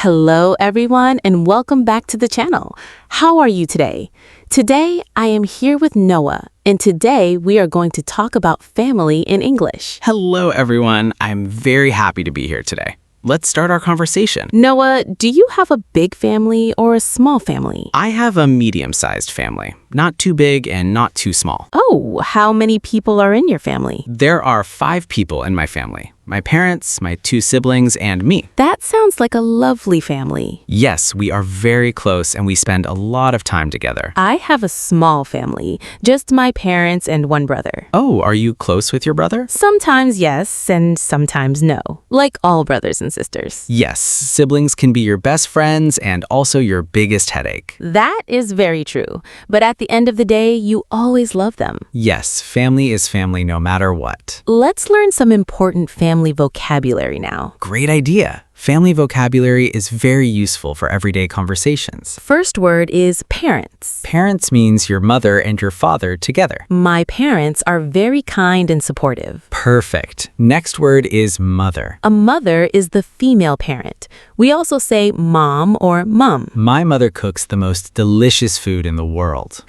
Hello, everyone, and welcome back to the channel. How are you today? Today, I am here with Noah, and today we are going to talk about family in English. Hello, everyone. I'm very happy to be here today. Let's start our conversation. Noah, do you have a big family or a small family? I have a medium-sized family, not too big and not too small. Oh, how many people are in your family? There are 5 people in my family. My parents, my 2 siblings, and me. That sounds like a lovely family. Yes, we are very close and we spend a lot of time together. I have a small family, just my parents and one brother. Oh, are you close with your brother? Sometimes yes, and sometimes no, like all brothers and sisters. Yes, siblings can be your best friends and also your biggest headache. That is very true, but at the end of the day, you always love them. Yes, family is family no matter what. Let's learn some important family vocabulary now. Great idea. Family vocabulary is very useful for everyday conversations. First word is parents. Parents means your mother and your father together. My parents are very kind and supportive. Perfect. Next word is mother. A mother is the female parent. We also say mom or mum. My mother cooks the most delicious food in the world.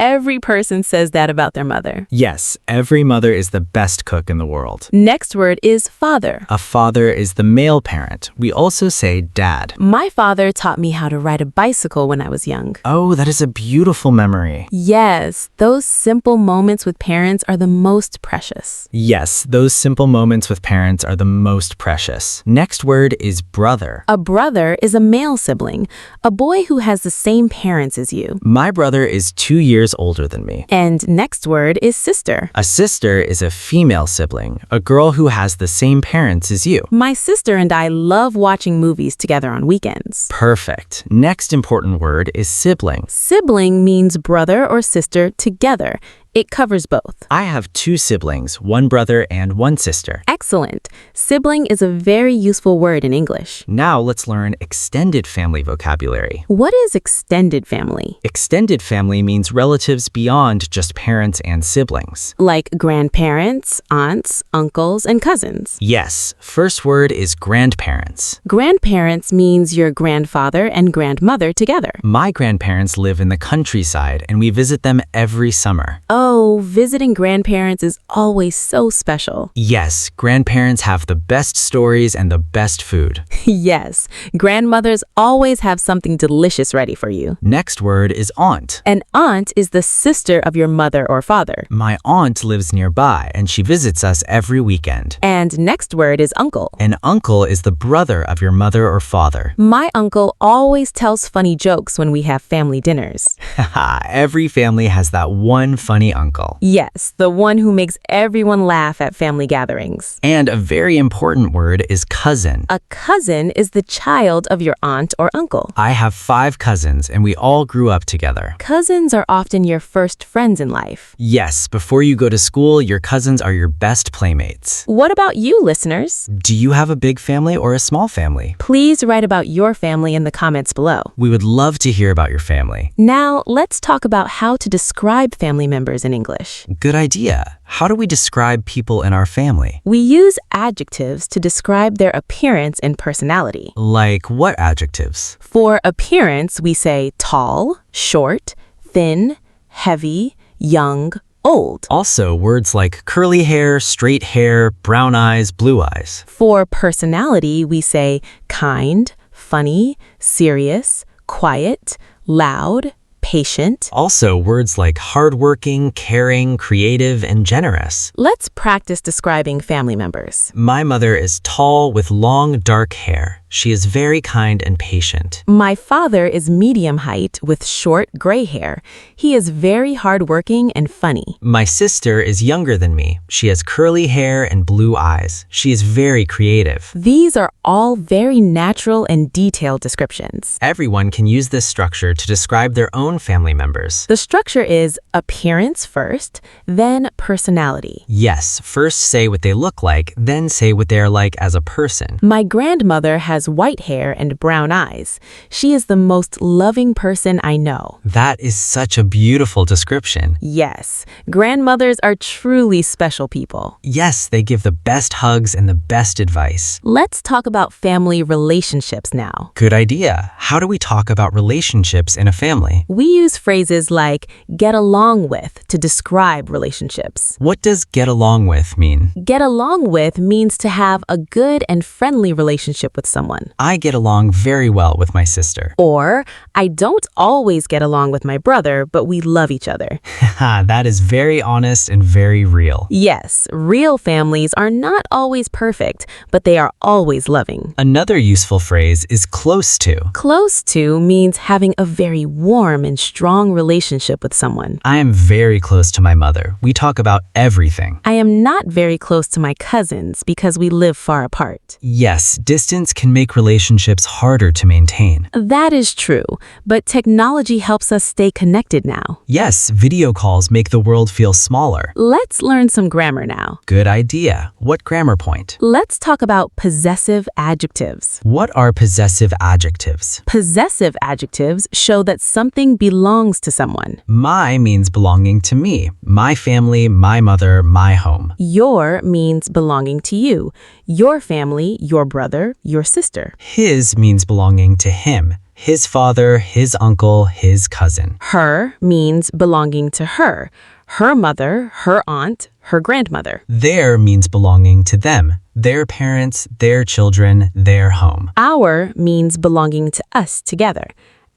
Every person says that about their mother. Yes, every mother is the best cook in the world. Next word is father. A father is the male parent. We also say dad. My father taught me how to ride a bicycle when I was young. Oh, that is a beautiful memory. Yes, those simple moments with parents are the most precious. Yes, those simple moments with parents are the most precious. Next word is brother. A brother is a male sibling, a boy who has the same parents as you. My brother is 2 years older than me. And next word is sister. A sister is a female sibling, a girl who has the same parents as you. My sister and I love watching movies together on weekends. Perfect. Next important word is sibling. Sibling means brother or sister together. It covers both. I have 2 siblings, 1 brother and 1 sister. Excellent. Sibling is a very useful word in English. Now let's learn extended family vocabulary. What is extended family? Extended family means relatives beyond just parents and siblings. Like grandparents, aunts, uncles, and cousins. Yes, first word is grandparents. Grandparents means your grandfather and grandmother together. My grandparents live in the countryside and we visit them every summer. Oh, visiting grandparents is always so special. Yes, grandparents have the best stories and the best food. Yes, grandmothers always have something delicious ready for you. Next word is aunt. An aunt is the sister of your mother or father. My aunt lives nearby and she visits us every weekend. And next word is uncle. An uncle is the brother of your mother or father. My uncle always tells funny jokes when we have family dinners. Haha, every family has that one funny uncle. Yes, the one who makes everyone laugh at family gatherings. And a very important word is cousin. A cousin is the child of your aunt or uncle. I have 5 cousins and we all grew up together. Cousins are often your first friends in life. Yes, before you go to school, your cousins are your best playmates. What about you, listeners? Do you have a big family or a small family? Please write about your family in the comments below. We would love to hear about your family. Now, let's talk about how to describe family members in English. Good idea. How do we describe people in our family? We use adjectives to describe their appearance and personality. Like what adjectives? For appearance, we say tall, short, thin, heavy, young, old. Also, words like curly hair, straight hair, brown eyes, blue eyes. For personality, we say kind, funny, serious, quiet, loud, patient. Also, words like hardworking, caring, creative, and generous. Let's practice describing family members. My mother is tall with long, dark hair. She is very kind and patient. My father is medium height with short gray hair. He is very hardworking and funny. My sister is younger than me. She has curly hair and blue eyes. She is very creative. These are all very natural and detailed descriptions. Everyone can use this structure to describe their own family members. The structure is appearance first, then personality. Yes, first say what they look like, then say what they are like as a person. My grandmother has has white hair and brown eyes. She is the most loving person I know. That is such a beautiful description. Yes, grandmothers are truly special people. Yes, they give the best hugs and the best advice. Let's talk about family relationships now. Good idea. How do we talk about relationships in a family? We use phrases like get along with to describe relationships. What does get along with mean? Get along with means to have a good and friendly relationship with someone. I get along very well with my sister. Or, I don't always get along with my brother, but we love each other. That is very honest and very real. Yes, real families are not always perfect, but they are always loving. Another useful phrase is close to. Close to means having a very warm and strong relationship with someone. I am very close to my mother. We talk about everything. I am not very close to my cousins because we live far apart. Yes, distance can make relationships harder to maintain. That is true, but technology helps us stay connected now. Yes, video calls make the world feel smaller. Let's learn some grammar now. Good idea. What grammar point? Let's talk about possessive adjectives. What are possessive adjectives? Possessive adjectives show that something belongs to someone. My means belonging to me, my family, my mother, my home. Your means belonging to you, your family, your brother, your sister. His means belonging to him, his father, his uncle, his cousin. Her means belonging to her mother, her aunt, her grandmother. Their means belonging to them, their parents, their children, their home. Our means belonging to us together,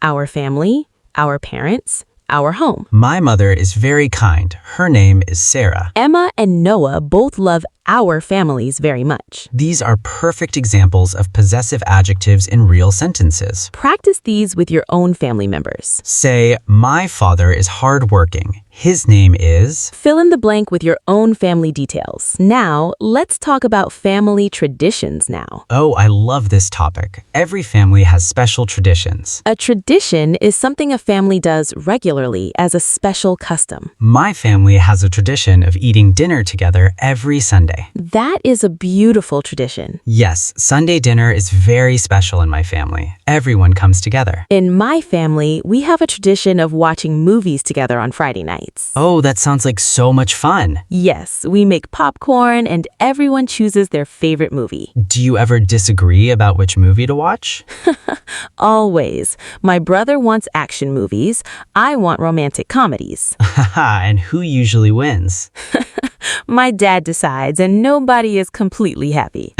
our family, our parents, our home. My mother is very kind. Her name is Sarah. Emma and Noah both love our families very much. These are perfect examples of possessive adjectives in real sentences. Practice these with your own family members. Say, my father is hardworking. His name is... Fill in the blank with your own family details. Now, let's talk about family traditions now. Oh, I love this topic. Every family has special traditions. A tradition is something a family does regularly as a special custom. My family has a tradition of eating dinner together every Sunday. That is a beautiful tradition. Yes, Sunday dinner is very special in my family. Everyone comes together. In my family, we have a tradition of watching movies together on Friday nights. Oh, that sounds like so much fun. Yes, we make popcorn and everyone chooses their favorite movie. Do you ever disagree about which movie to watch? Always. My brother wants action movies. I want romantic comedies. Haha, and who usually wins? My dad decides and nobody is completely happy.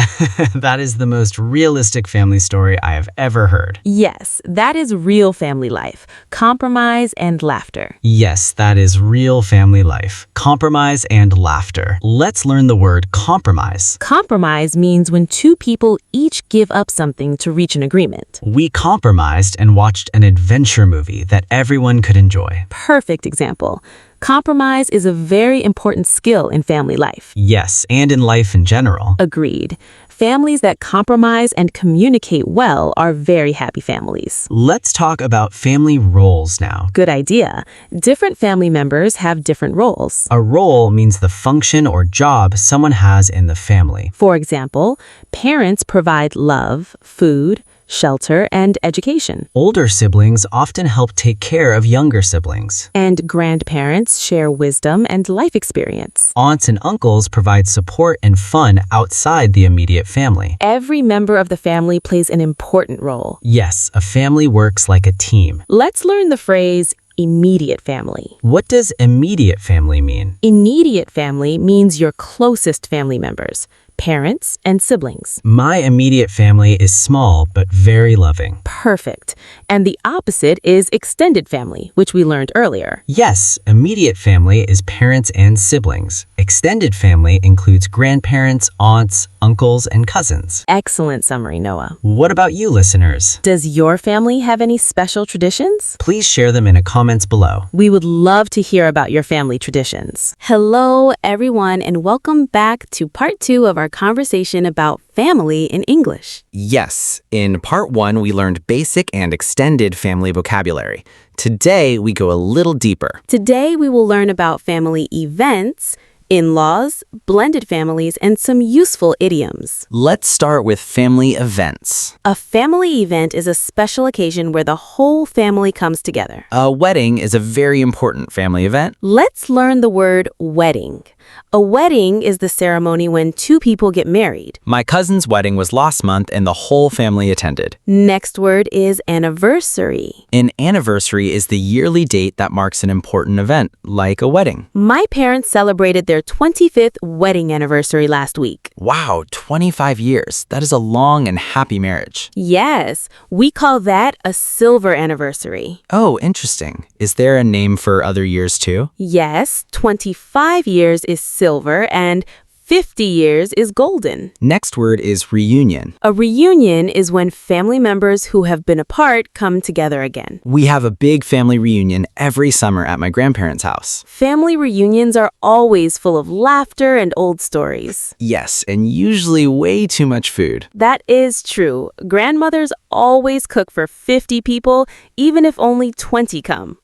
That is the most realistic family story I have ever heard. Yes, that is real family life. Compromise and laughter. Yes, that is real family life. Compromise and laughter. Let's learn the word compromise. Compromise means when two people each give up something to reach an agreement. We compromised and watched an adventure movie that everyone could enjoy. Perfect example. Compromise is a very important skill in family life. Yes, and in life in general. Agreed. Families that compromise and communicate well are very happy families. Let's talk about family roles now. Good idea. Different family members have different roles. A role means the function or job someone has in the family. For example, parents provide love, food, shelter, and education. Older siblings often help take care of younger siblings. And grandparents share wisdom and life experience. Aunts and uncles provide support and fun outside the immediate family. Every member of the family plays an important role. Yes, a family works like a team. Let's learn the phrase immediate family. What does immediate family mean? Immediate family means your closest family members, parents and siblings. My immediate family is small but very loving. Perfect. And the opposite is extended family, which we learned earlier. Yes, immediate family is parents and siblings. Extended family includes grandparents, aunts, uncles, and cousins. Excellent summary, Noah. What about you, listeners? Does your family have any special traditions? Please share them in the comments below. We would love to hear about your family traditions. Hello, everyone, and welcome back to part 2 of our conversation about family in English. Yes, in part 1, we learned basic and extended family vocabulary. Today, we go a little deeper. Today, we will learn about family events in-laws, blended families, and some useful idioms. Let's start with family events. A family event is a special occasion where the whole family comes together. A wedding is a very important family event. Let's learn the word wedding. A wedding is the ceremony when two people get married. My cousin's wedding was last month and the whole family attended. Next word is anniversary. An anniversary is the yearly date that marks an important event, like a wedding. My parents celebrated their 25th wedding anniversary last week. Wow, 25 years. That is a long and happy marriage. Yes, we call that a silver anniversary. Oh, interesting. Is there a name for other years too? Yes, 25 years is silver and 50 years is golden. Next word is reunion. A reunion is when family members who have been apart come together again. We have a big family reunion every summer at my grandparents' house. Family reunions are always full of laughter and old stories. Yes, and usually way too much food. That is true. Grandmothers always cook for 50 people, even if only 20 come.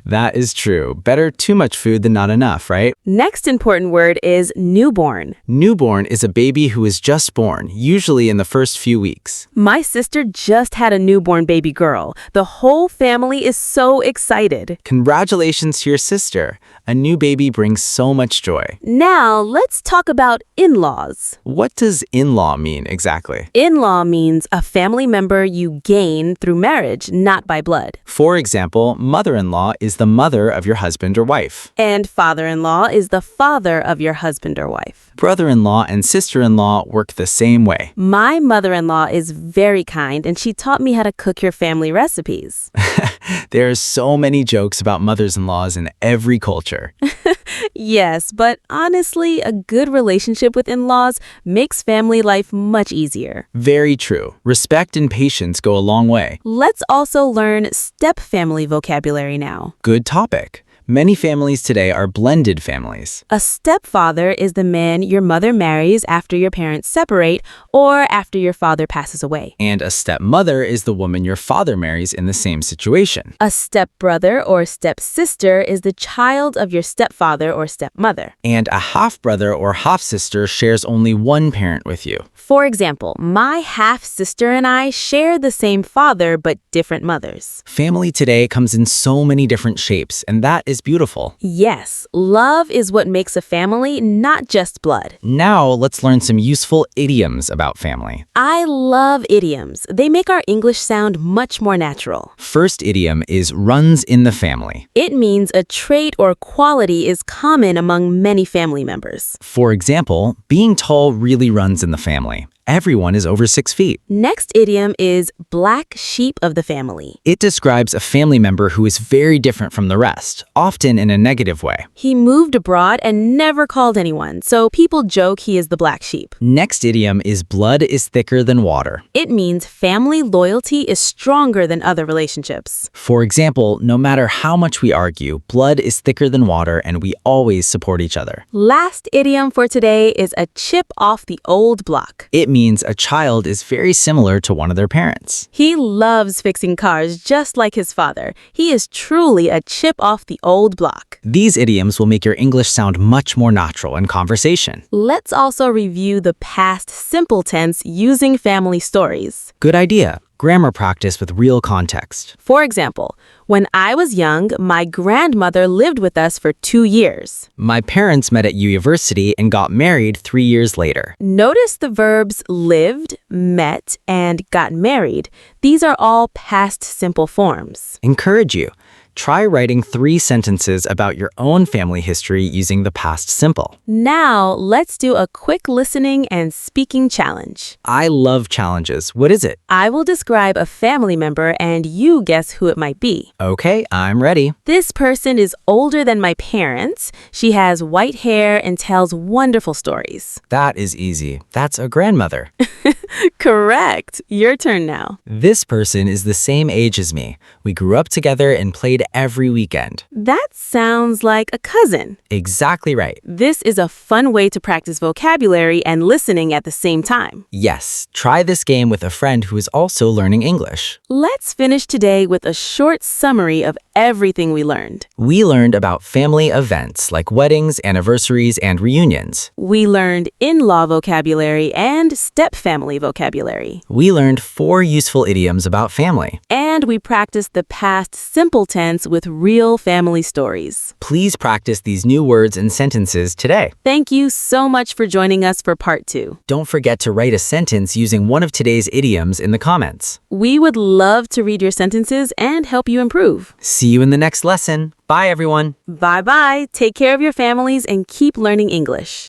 That is true. Better too much food than not enough, right? Next important word is newborn. Newborn is a baby who is just born, usually in the first few weeks. My sister just had a newborn baby girl. The whole family is so excited. Congratulations to your sister. A new baby brings so much joy. Now, let's talk about in-laws. What does in-law mean exactly? In-law means a family member you gain through marriage, not by blood. For example, mother-in-law is the mother of your husband or wife. And father-in-law is the father of your husband or wife. Brother-in-law and sister-in-law work the same way. My mother-in-law is very kind, and she taught me how to cook your family recipes. There are so many jokes about mothers-in-laws in every culture. Yes, but honestly, a good relationship with in-laws makes family life much easier. Very true. Respect and patience go a long way. Let's also learn stepfamily vocabulary now. Good topic. Many families today are blended families. A stepfather is the man your mother marries after your parents separate or after your father passes away. And a stepmother is the woman your father marries in the same situation. A stepbrother or stepsister is the child of your stepfather or stepmother. And a half-brother or half-sister shares only one parent with you. For example, my half-sister and I share the same father but different mothers. Family today comes in so many different shapes, and that is beautiful. Yes, love is what makes a family, not just blood. Now, let's learn some useful idioms about family. I love idioms. They make our English sound much more natural. First idiom is runs in the family. It means a trait or quality is common among many family members. For example, being tall really runs in the family. Everyone is over 6 feet. Next idiom is black sheep of the family. It describes a family member who is very different from the rest, often in a negative way. He moved abroad and never called anyone, so people joke he is the black sheep. Next idiom is blood is thicker than water. It means family loyalty is stronger than other relationships. For example, no matter how much we argue, blood is thicker than water and we always support each other. Last idiom for today is a chip off the old block. It means a child is very similar to one of their parents. He loves fixing cars just like his father. He is truly a chip off the old block. These idioms will make your English sound much more natural in conversation. Let's also review the past simple tense using family stories. Good idea. Grammar practice with real context. For example, when I was young, my grandmother lived with us for 2 years. My parents met at university and got married 3 years later. Notice the verbs lived, met, and got married. These are all past simple forms. Encourage you. Try writing 3 sentences about your own family history using the past simple. Now, let's do a quick listening and speaking challenge. I love challenges. What is it? I will describe a family member and you guess who it might be. Okay, I'm ready. This person is older than my parents. She has white hair and tells wonderful stories. That is easy. That's a grandmother. Correct. Your turn now. This person is the same age as me. We grew up together and played every weekend. That sounds like a cousin. Exactly right. This is a fun way to practice vocabulary and listening at the same time. Yes, try this game with a friend who is also learning English. Let's finish today with a short summary of everything we learned. We learned about family events like weddings, anniversaries, and reunions. We learned in-law vocabulary and stepfamily vocabulary. We learned 4 useful idioms about family. And we practiced the past simple tense with real family stories. Please practice these new words and sentences today. Thank you so much for joining us for part 2. Don't forget to write a sentence using one of today's idioms in the comments. We would love to read your sentences and help you improve. See you in the next lesson. Bye, everyone. Bye-bye. Take care of your families and keep learning English.